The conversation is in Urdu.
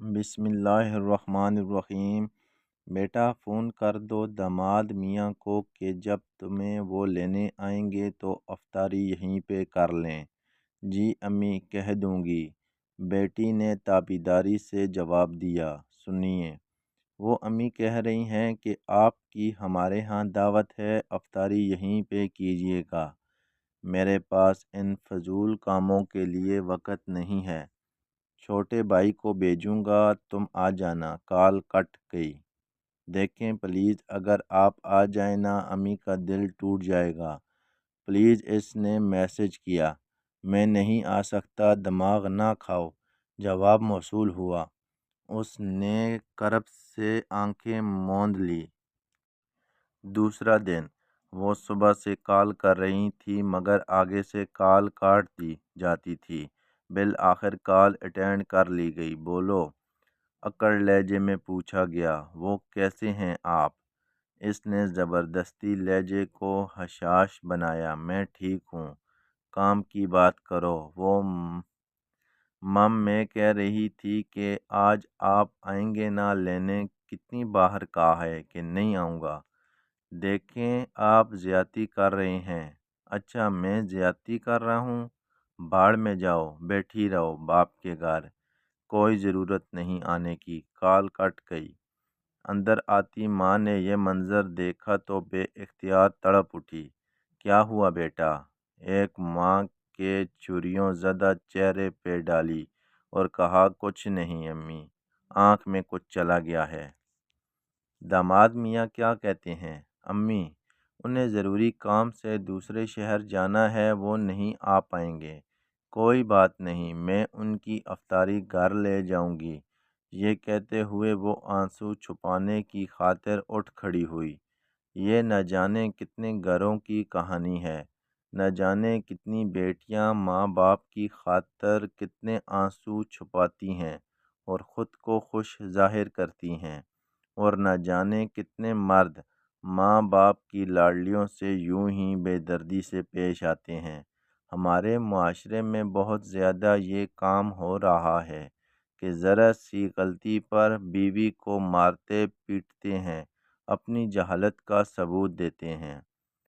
بسم اللہ الرحمن الرحیم۔ بیٹا فون کر دو داماد میاں کو کہ جب تمہیں وہ لینے آئیں گے تو افطاری یہیں پہ کر لیں۔ جی امی کہہ دوں گی، بیٹی نے تابیداری سے جواب دیا۔ سنیے، وہ امی کہہ رہی ہیں کہ آپ کی ہمارے ہاں دعوت ہے، افطاری یہیں پہ کیجیے گا۔ میرے پاس ان فضول کاموں کے لیے وقت نہیں ہے، چھوٹے بھائی کو بھیجوں گا، تم آ جانا۔ کال کٹ گئی۔ دیکھیں پلیز، اگر آپ آ جائیں نا امی کا دل ٹوٹ جائے گا۔ پلیز، اس نے میسج کیا۔ میں نہیں آ سکتا، دماغ نہ کھاؤ۔ جواب موصول ہوا۔ اس نے کرب سے آنکھیں موند لی۔ دوسرا دن، وہ صبح سے کال کر رہی تھی مگر آگے سے کال کاٹ دی جاتی تھی۔ بالآخر کال اٹینڈ کر لی گئی۔ بولو، اکڑ لہجے میں پوچھا گیا۔ وہ کیسے ہیں آپ؟ اس نے زبردستی لہجے کو حشاش بنایا۔ میں ٹھیک ہوں۔ کام کی بات کرو۔ وہ میں کہہ رہی تھی کہ آج آپ آئیں گے نا لینے، کتنی باہر کہا ہے کہ نہیں آؤں گا۔ دیکھیں آپ زیادتی کر رہے ہیں۔ اچھا میں زیادتی کر رہا ہوں؟ بھاڑ میں جاؤ، بیٹھی رہو باپ کے گھر، کوئی ضرورت نہیں آنے کی۔ کال کٹ گئی۔ اندر آتی ماں نے یہ منظر دیکھا تو بے اختیار تڑپ اٹھی۔ کیا ہوا بیٹا؟ ایک ماں کے چوریوں زدہ چہرے پہ ڈالی اور کہا، کچھ نہیں امی، آنکھ میں کچھ چلا گیا ہے۔ داماد میاں کیا کہتے ہیں؟ امی، انہیں ضروری کام سے دوسرے شہر جانا ہے، وہ نہیں آ پائیں گے۔ کوئی بات نہیں، میں ان کی افطاری گھر لے جاؤں گی۔ یہ کہتے ہوئے وہ آنسو چھپانے کی خاطر اٹھ کھڑی ہوئی۔ یہ نہ جانے کتنے گھروں کی کہانی ہے، نہ جانے کتنی بیٹیاں ماں باپ کی خاطر کتنے آنسو چھپاتی ہیں اور خود کو خوش ظاہر کرتی ہیں، اور نہ جانے کتنے مرد ماں باپ کی لاڈلیوں سے یوں ہی بے دردی سے پیش آتے ہیں۔ ہمارے معاشرے میں بہت زیادہ یہ کام ہو رہا ہے کہ ذرا سی غلطی پر بیوی کو مارتے پیٹتے ہیں، اپنی جہالت کا ثبوت دیتے ہیں۔